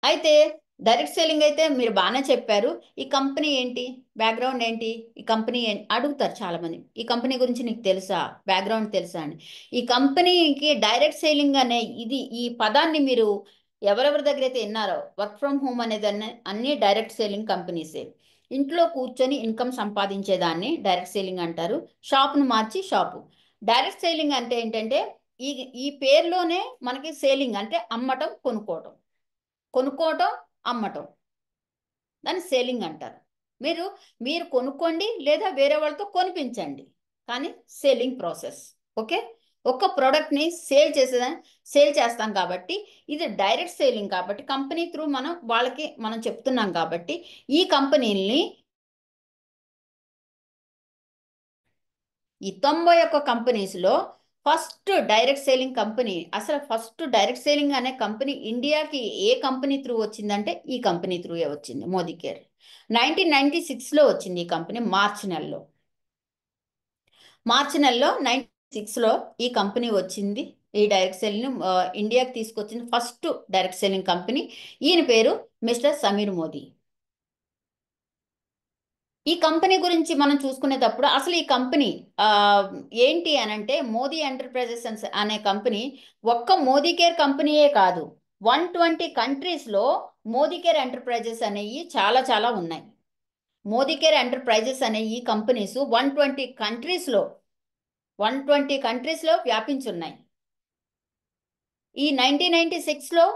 అయితే direct selling అయితే మీరు బాగానే చెప్పారు. ఈ కంపెనీ ఏంటి, బ్యాక్గ్రౌండ్ ఏంటి, ఈ కంపెనీ అడుగుతారు చాలా మంది. ఈ కంపెనీ గురించి నీకు తెలుసా, బ్యాక్గ్రౌండ్ తెలుసా అని. ఈ కంపెనీకి డైరెక్ట్ సెల్లింగ్ అనే ఈ పదాన్ని మీరు ఎవరెవరి దగ్గర అయితే విన్నారో, వర్క్ ఫ్రమ్ హోమ్ అనేది అన్ని డైరెక్ట్ సెల్లింగ్ కంపెనీసే. ఇంట్లో కూర్చొని ఇన్కమ్ సంపాదించేదాన్ని డైరెక్ట్ సెల్లింగ్ అంటారు. షాప్ను మార్చి షాపు. డైరెక్ట్ సెల్లింగ్ అంటే ఏంటంటే ఈ ఈ పేరులోనే మనకి సేలింగ్ అంటే అమ్మటం, కొనుక్కోవటం. కొనుక్కోవటం, అమ్మటం, దాన్ని సేలింగ్ అంటారు. మీరు మీరు కొనుక్కోండి లేదా వేరే వాళ్ళతో కొనిపించండి, కానీ సేలింగ్ ప్రాసెస్. ఓకే. ఒక ప్రోడక్ట్ని సేల్ చేస్తాం కాబట్టి ఇది డైరెక్ట్ సేలింగ్. కాబట్టి కంపెనీ త్రూ మనం చెప్తున్నాం కాబట్టి ఈ కంపెనీని ఈ 91 కంపెనీస్లో ఫస్ట్ డైరెక్ట్ సేలింగ్ కంపెనీ, అసలు ఫస్ట్ డైరెక్ట్ సేలింగ్ అనే కంపెనీ ఇండియాకి ఏ కంపెనీ త్రూ వచ్చిందంటే ఈ కంపెనీ త్రూయే వచ్చింది, మోదీ కేర్. 1996లో వచ్చింది ఈ కంపెనీ, మార్చి నెలలో 96లో ఈ కంపెనీ వచ్చింది. ఈ డైరెక్ట్ సెల్లింగ్ ఇండియాకి తీసుకొచ్చింది ఫస్ట్ డైరెక్ట్ సెల్లింగ్ కంపెనీ. ఈయన పేరు మిస్టర్ సమీర్ మోదీ. ఈ కంపెనీ గురించి మనం చూసుకునేటప్పుడు అసలు ఈ కంపెనీ ఆ, ఏంటి అని అంటే, మోదీ ఎంటర్ప్రైజెస్ అనే కంపెనీ ఒక్క మోదీ కేర్ కంపెనీయే కాదు, 120 కంట్రీస్లో మోదీ కేర్ ఎంటర్ప్రైజెస్ అనేవి చాలా చాలా ఉన్నాయి. మోదీ కేర్ ఎంటర్ప్రైజెస్ అనే ఈ కంపెనీస్ 120 కంట్రీస్లో వ్యాపించున్నాయి. ఈ 1996లో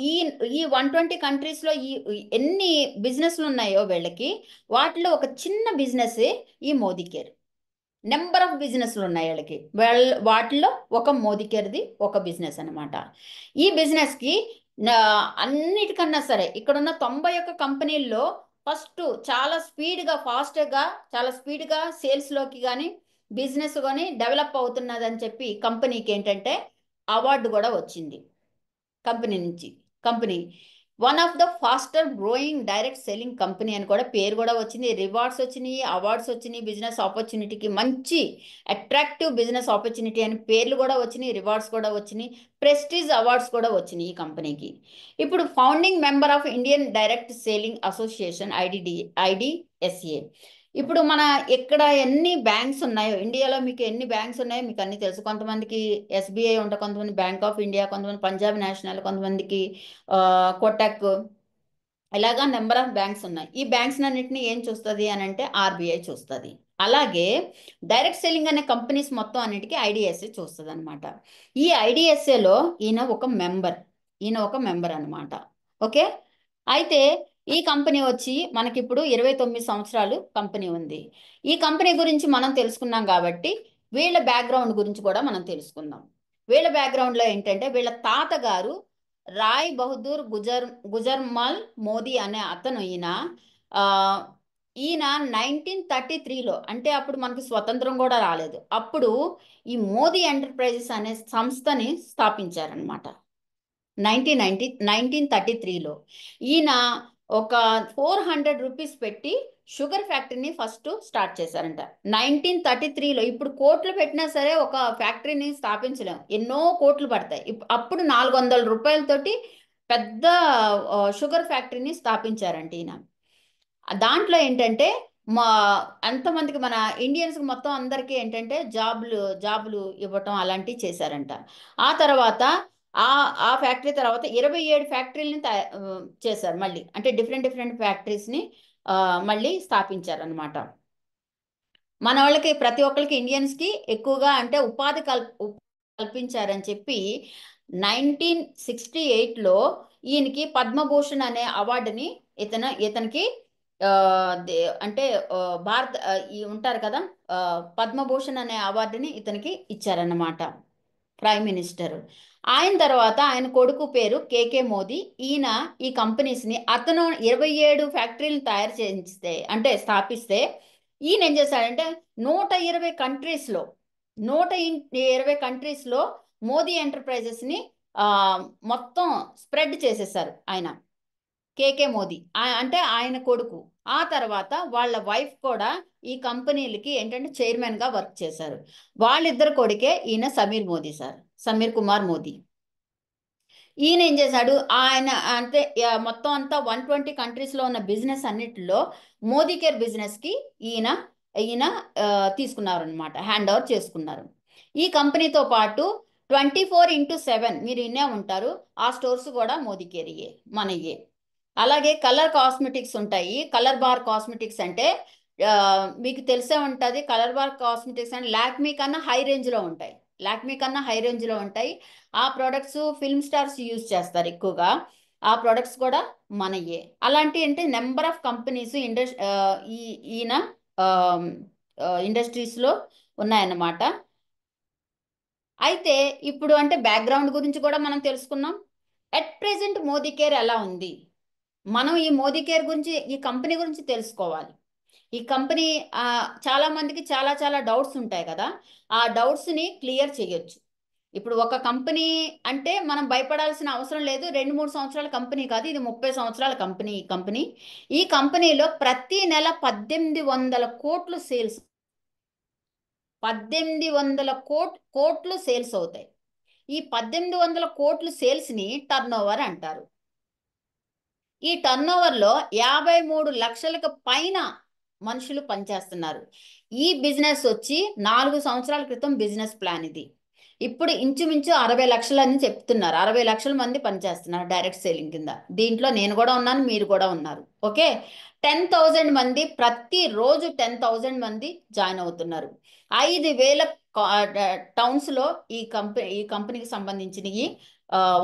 ఈ ఈ 120 కంట్రీస్లో ఎన్ని బిజినెస్లు ఉన్నాయో వీళ్ళకి, వాటిలో ఒక చిన్న బిజినెస్ ఈ మోదీ కేర్. నెంబర్ ఆఫ్ బిజినెస్లు ఉన్నాయి వీళ్ళకి, వాటిలో ఒక మోదీ కేర్ది ఒక బిజినెస్ అనమాట. ఈ బిజినెస్కి అన్నిటికన్నా సరే ఇక్కడున్న 91 కంపెనీల్లో ఫస్ట్ చాలా స్పీడ్గా ఫాస్ట్గా చాలా స్పీడ్గా సేల్స్లోకి కానీ బిజినెస్ కానీ డెవలప్ అవుతున్నదని చెప్పి కంపెనీకి ఏంటంటే అవార్డు కూడా వచ్చింది. కంపెనీ నుంచి company one of the faster growing direct selling company అని కూడా పేరు కూడా వచ్చింది. రివార్డ్స్ వచ్చినాయి, అవార్డ్స్ వచ్చినాయి. బిజినెస్ ఆపర్చునిటీకి మంచి అట్రాక్టివ్ బిజినెస్ ఆపర్చునిటీ అని పేర్లు కూడా వచ్చినాయి, రివార్డ్స్ కూడా వచ్చినాయి, ప్రెస్టీజ్ అవార్డ్స్ కూడా వచ్చినాయి ఈ కంపెనీకి. ఇప్పుడు founding member of Indian direct selling association, IDSA. ఇప్పుడు మన ఇక్కడ ఎన్ని బ్యాంక్స్ ఉన్నాయో, ఇండియాలో మీకు ఎన్ని బ్యాంక్స్ ఉన్నాయో మీకు అన్ని తెలుసు. కొంతమందికి ఎస్బీఐ ఉంటుంది, కొంతమంది బ్యాంక్ ఆఫ్ ఇండియా, కొంతమంది పంజాబ్ నేషనల్, కొంతమందికి కోటక్, ఇలాగా నెంబర్ ఆఫ్ బ్యాంక్స్ ఉన్నాయి. ఈ బ్యాంక్స్ అన్నింటినీ ఏం చూస్తుంది అని అంటే ఆర్బీఐ చూస్తుంది. అలాగే డైరెక్ట్ సెల్లింగ్ అనే కంపెనీస్ మొత్తం అన్నిటికీ ఐడిఎస్ఏ చూస్తుంది అనమాట. ఈ ఐడిఎస్ఏలో ఈయన ఒక మెంబర్ అనమాట. ఓకే. అయితే ఈ కంపెనీ వచ్చి మనకిప్పుడు 29 సంవత్సరాలు కంపెనీ ఉంది. ఈ కంపెనీ గురించి మనం తెలుసుకున్నాం కాబట్టి వీళ్ళ బ్యాక్గ్రౌండ్ గురించి కూడా మనం తెలుసుకుందాం. వీళ్ళ బ్యాక్గ్రౌండ్లో ఏంటంటే, వీళ్ళ తాతగారు రాయ్ బహదూర్ గుజర్మల్ మోదీ అనే అతను. ఆ, ఈయన 1933లో, అంటే అప్పుడు మనకి స్వతంత్రం కూడా రాలేదు, అప్పుడు ఈ మోదీ ఎంటర్ప్రైజెస్ అనే సంస్థని స్థాపించారనమాట. 1933లో ఈయన ఒక 400 రూపీస్ పెట్టి షుగర్ ఫ్యాక్టరీని ఫస్ట్ స్టార్ట్ చేశారంట. 1933లో. ఇప్పుడు కోట్లు పెట్టినా సరే ఒక ఫ్యాక్టరీని స్థాపించలేం, ఎన్నో కోట్లు పడతాయి. అప్పుడు 400 రూపాయలతోటి పెద్ద షుగర్ ఫ్యాక్టరీని స్థాపించారంట ఈయన. దాంట్లో ఏంటంటే మా ఎంతమందికి మన ఇండియన్స్కి మొత్తం అందరికీ ఏంటంటే జాబులు ఇవ్వటం అలాంటివి చేశారంట. ఆ తర్వాత ఆ ఆ ఫ్యాక్టరీ తర్వాత 27 ఫ్యాక్టరీలని చేశారు మళ్ళీ, అంటే డిఫరెంట్ డిఫరెంట్ ఫ్యాక్టరీస్ని మళ్ళీ స్థాపించారనమాట. మన వాళ్ళకి ప్రతి ఒక్కరికి ఇండియన్స్కి ఎక్కువగా అంటే ఉపాధి కల్పించారని చెప్పి 1968లో ఈయనకి పద్మభూషణ్ అనే అవార్డుని ఇతనికి ఆ, అంటే భారత్ ఈ ఉంటారు కదా, ఆ, పద్మభూషణ్ అనే అవార్డుని ఇతనికి ఇచ్చారన్నమాట ప్రైమ్ మినిస్టర్. ఆయన తర్వాత ఆయన కొడుకు పేరు కేకే మోదీ. ఈయన ఈ కంపెనీస్ని అతను 27 ఫ్యాక్టరీలను తయారు చేయిస్తే అంటే స్థాపిస్తే, ఈయన ఏం చేశాడంటే 120 కంట్రీస్లో 120 కంట్రీస్లో మోదీ ఎంటర్ప్రైజెస్ని ఆ, మొత్తం స్ప్రెడ్ చేసేసారు ఆయన, కేకే మోదీ అంటే ఆయన కొడుకు. ఆ తర్వాత వాళ్ళ వైఫ్ కూడా ఈ కంపెనీలకి ఏంటంటే చైర్మన్గా వర్క్ చేశారు. వాళ్ళిద్దరు కొడుకే ఈయన సమీర్ కుమార్ మోదీ. ఈయన ఏం చేశాడు, ఆయన అంటే మొత్తం అంతా 120 కంట్రీస్లో ఉన్న బిజినెస్ అన్నిటిలో మోదీ కేర్ బిజినెస్కి ఈయన ఈయన తీసుకున్నారు అనమాట, హ్యాండ్ ఓవర్ చేసుకున్నారు. ఈ కంపెనీతో పాటు 24/7 మీరు వినే ఉంటారు, ఆ స్టోర్స్ కూడా మోదీ కేరియే, మనయే. అలాగే కలర్ కాస్మెటిక్స్ ఉంటాయి. కలర్ బార్ కాస్మెటిక్స్ అంటే ఆ, మీకు తెలిసే ఉంటుంది. కలర్ బార్ కాస్మెటిక్స్ అంటే లాక్మీ కన్నా హై రేంజ్లో ఉంటాయి. లాక్మీ కన్నా హై రేంజ్లో ఉంటాయి. ఆ ప్రోడక్ట్స్ ఫిల్మ్ స్టార్స్ యూజ్ చేస్తారు ఎక్కువగా. ఆ ప్రోడక్ట్స్ కూడా మనయే. అలాంటి అంటే నెంబర్ ఆఫ్ కంపెనీస్ ఈ ఈయన ఇండస్ట్రీస్లో ఉన్నాయన్నమాట. అయితే ఇప్పుడు అంటే బ్యాక్గ్రౌండ్ గురించి కూడా మనం తెలుసుకున్నాం. ఎట్ ప్రెసెంట్ మోదీ కేర్ ఎలా ఉంది, మనం ఈ మోదీ కేర్ గురించి, ఈ కంపెనీ గురించి తెలుసుకోవాలి. ఈ కంపెనీ చాలా మందికి చాలా చాలా డౌట్స్ ఉంటాయి కదా, ఆ డౌట్స్ని క్లియర్ చేయొచ్చు. ఇప్పుడు ఒక కంపెనీ అంటే మనం భయపడాల్సిన అవసరం లేదు. 2-3 సంవత్సరాల కంపెనీ కాదు, ఇది 30 సంవత్సరాల కంపెనీ. ఈ కంపెనీలో ప్రతి నెల 1800 కోట్లు సేల్స్, 1800 కోట్లు సేల్స్ అవుతాయి. ఈ 1800 కోట్లు సేల్స్ని టర్న్ ఓవర్ అంటారు. ఈ టర్న్ ఓవర్లో 53 లక్షలకు పైన మనుషులు పనిచేస్తున్నారు. ఈ బిజినెస్ వచ్చి 4 సంవత్సరాల క్రితం బిజినెస్ ప్లాన్ ఇది. ఇప్పుడు ఇంచుమించు 60 లక్షలని చెప్తున్నారు. 60 లక్షల మంది పనిచేస్తున్నారు డైరెక్ట్ సేలింగ్ కింద. దీంట్లో నేను కూడా ఉన్నాను, మీరు కూడా ఉన్నారు. ఓకే, 10,000 మంది ప్రతిరోజు 10,000 మంది జాయిన్ అవుతున్నారు. 5,000 టౌన్స్లో ఈ కంపెనీకి సంబంధించినవి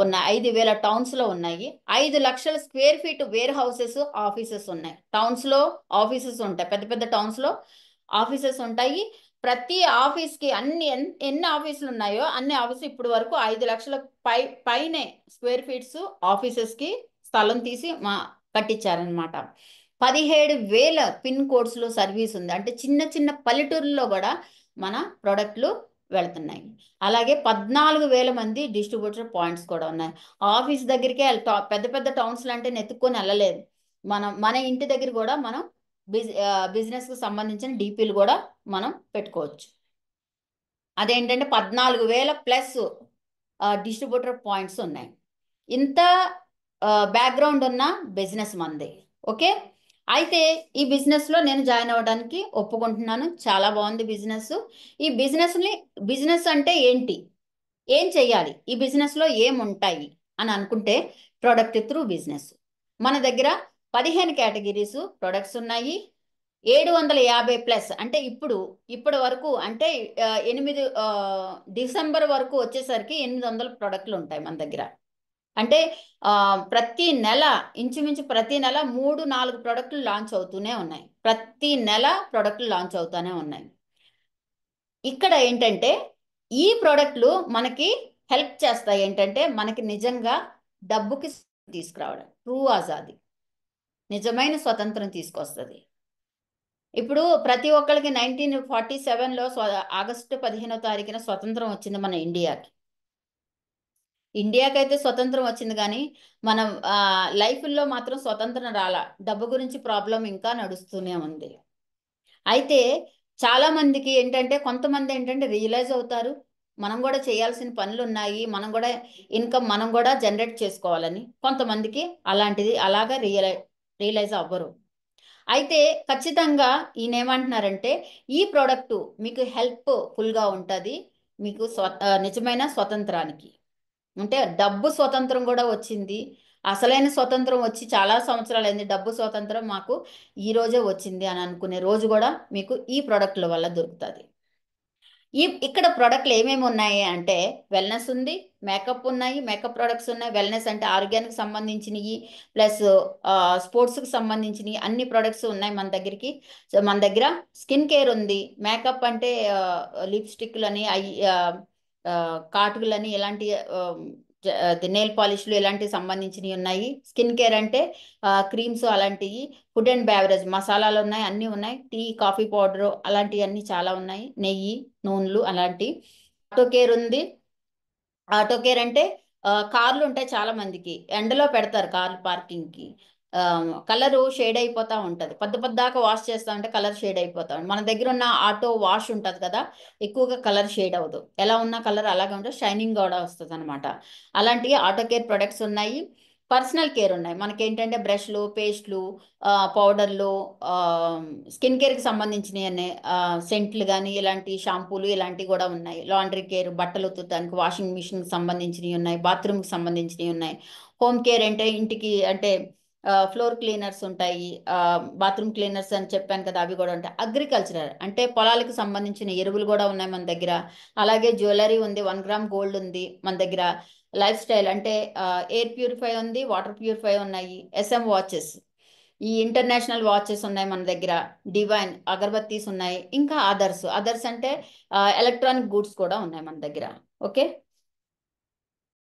ఉన్నాయి. 5,000 టౌన్స్లో ఉన్నాయి. 5 లక్షల square feet where houses, offices ఉన్నాయి. టౌన్స్లో ఆఫీసెస్ ఉంటాయి, పెద్ద పెద్ద టౌన్స్లో ఆఫీసెస్ ఉంటాయి. ప్రతి ఆఫీస్కి ఎన్ని ఆఫీసులు ఉన్నాయో అన్ని ఆఫీసులు ఇప్పుడు వరకు 5 లక్షల పైనే స్క్వేర్ ఫీట్స్ ఆఫీసెస్కి స్థలం తీసి కట్టించారనమాట. 17,000 పిన్ కోడ్స్లో సర్వీస్ ఉంది. అంటే చిన్న చిన్న పల్లెటూరులో కూడా మన ప్రోడక్ట్లు వెళ్తున్నాయి. అలాగే 14,000 మంది డిస్ట్రిబ్యూటర్ పాయింట్స్ కూడా ఉన్నాయి. ఆఫీస్ దగ్గరికే పెద్ద పెద్ద టౌన్స్లో అంటే నెత్తుక్కొని వెళ్ళలేదు. మన ఇంటి దగ్గర కూడా మనం బిజినెస్కి సంబంధించిన డీపీలు కూడా మనం పెట్టుకోవచ్చు. అదేంటంటే 14,000 ప్లస్ డిస్ట్రిబ్యూటర్ పాయింట్స్ ఉన్నాయి. ఇంత బ్యాక్గ్రౌండ్ ఉన్న బిజినెస్ మంది. ఓకే, అయితే ఈ బిజినెస్లో నేను జాయిన్ అవ్వడానికి ఒప్పుకుంటున్నాను. చాలా బాగుంది బిజినెస్. ఈ బిజినెస్ అంటే ఏంటి, ఏం చెయ్యాలి, ఈ బిజినెస్లో ఏముంటాయి అని అనుకుంటే, ప్రొడక్ట్ త్రూ బిజినెస్. మన దగ్గర 15 కేటగిరీస్ ప్రొడక్ట్స్ ఉన్నాయి. 750 ప్లస్ అంటే ఇప్పటి వరకు అంటే 8 డిసెంబర్ వరకు వచ్చేసరికి 800 ప్రొడక్ట్లు ఉంటాయి మన దగ్గర. అంటే ప్రతి నెల ఇంచుమించు ప్రతి నెల 3-4 ప్రొడక్ట్లు లాంచ్ అవుతూనే ఉన్నాయి. ప్రతి నెల ప్రొడక్ట్లు లాంచ్ అవుతూనే ఉన్నాయి. ఇక్కడ ఏంటంటే ఈ ప్రోడక్ట్లు మనకి హెల్ప్ చేస్తాయి. ఏంటంటే మనకి నిజంగా డబ్బుకి తీసుకురావడం, ట్రూ ఆజాది, నిజమైన స్వతంత్రం తీసుకొస్తుంది. ఇప్పుడు ప్రతి ఒక్కరికి 1947లో ఆగస్టు 15వ తారీఖున స్వతంత్రం వచ్చింది మన ఇండియాకి అయితే స్వతంత్రం వచ్చింది, కానీ మనం లైఫ్లో మాత్రం స్వతంత్రం రాలా. డబ్బు గురించి ప్రాబ్లం ఇంకా నడుస్తూనే ఉంది. అయితే చాలా మందికి ఏంటంటే, కొంతమంది ఏంటంటే రియలైజ్ అవుతారు, మనం కూడా చేయాల్సిన పనులు ఉన్నాయి, మనం కూడా ఇన్కమ్ మనం కూడా జనరేట్ చేసుకోవాలని. కొంతమందికి అలాగా రియలైజ్ అవ్వరు. అయితే ఖచ్చితంగా ఈయన ఏమంటున్నారంటే, ఈ ప్రోడక్ట్ మీకు హెల్ప్ఫుల్గా ఉంటుంది, మీకు నిజమైన స్వతంత్రానికి. అంటే డబ్బు స్వతంత్రం కూడా వచ్చింది. అసలైన స్వతంత్రం వచ్చి చాలా సంవత్సరాలు అయింది. డబ్బు స్వతంత్రం మాకు ఈ రోజే వచ్చింది అని అనుకునే రోజు కూడా మీకు ఈ ప్రోడక్ట్ల వల్ల దొరుకుతుంది. ఇక్కడ ప్రోడక్ట్లు ఏమేమి ఉన్నాయి అంటే, వెల్నెస్ ఉంది, మేకప్ ఉన్నాయి, మేకప్ ప్రోడక్ట్స్ ఉన్నాయి. వెల్నెస్ అంటే ఆరోగ్యానికి సంబంధించినవి, ప్లస్ స్పోర్ట్స్కి సంబంధించినవి అన్ని ప్రోడక్ట్స్ ఉన్నాయి మన దగ్గరికి. సో మన దగ్గర స్కిన్ కేర్ ఉంది. మేకప్ అంటే లిప్స్టిక్లని, కాటుకులని, ఇలాంటి నెయిల్ పాలిష్లు ఇలాంటివి సంబంధించినవి ఉన్నాయి. స్కిన్ కేర్ అంటే క్రీమ్స్ అలాంటివి. ఫుడ్ అండ్ బ్యావరేజ్ మసాలాలు ఉన్నాయి, అన్నీ ఉన్నాయి. టీ, కాఫీ పౌడరు అలాంటివన్నీ చాలా ఉన్నాయి. నెయ్యి, నూనెలు అలాంటివి. ఆటో కేర్ ఉంది. ఆటో కేర్ అంటే కార్లు ఉంటాయి చాలా మందికి, ఎండలో పెడతారు కార్లు పార్కింగ్కి. కలరు షేడ్ అయిపోతూ ఉంటుంది. పొద్దాకా వాష్ చేస్తా ఉంటే కలర్ షేడ్ అయిపోతా ఉంటుంది. మన దగ్గర ఉన్న ఆటో వాష్ ఉంటుంది కదా, ఎక్కువగా కలర్ షేడ్ అవ్వదు. ఎలా ఉన్న కలర్ అలాగే ఉంటే షైనింగ్ కూడా వస్తుంది అనమాట. అలాంటివి ఆటో కేర్ ప్రొడక్ట్స్ ఉన్నాయి. పర్సనల్ కేర్ ఉన్నాయి. మనకేంటంటే బ్రష్లు, పేస్ట్లు, పౌడర్లు, స్కిన్ కేర్కి సంబంధించినవి, సెంట్లు కానీ ఇలాంటి షాంపూలు ఇలాంటివి కూడా ఉన్నాయి. లాండ్రీ కేర్, బట్టలు ఉతుకడానికి వాషింగ్ మిషన్కి సంబంధించినవి ఉన్నాయి. బాత్రూమ్కి సంబంధించినవి ఉన్నాయి. హోమ్ కేర్ అంటే ఇంటికి అంటే ఫ్లోర్ క్లీనర్స్ ఉంటాయి, బాత్రూమ్ క్లీనర్స్ అని చెప్పాను కదా, అవి కూడా ఉంటాయి. అగ్రికల్చరల్ అంటే పొలాలకు సంబంధించిన ఎరువులు కూడా ఉన్నాయి మన దగ్గర. అలాగే జ్యువెలరీ ఉంది, 1 గ్రామ్ గోల్డ్ ఉంది మన దగ్గర. లైఫ్ స్టైల్ అంటే ఎయిర్ ప్యూరిఫై ఉంది, వాటర్ ప్యూరిఫై ఉన్నాయి. SM వాచెస్, ఈ ఇంటర్నేషనల్ వాచెస్ ఉన్నాయి మన దగ్గర. డివైన్ అగరబత్తీస్ ఉన్నాయి. ఇంకా అదర్స్ అంటే ఎలక్ట్రానిక్ గూడ్స్ కూడా ఉన్నాయి మన దగ్గర. ఓకే.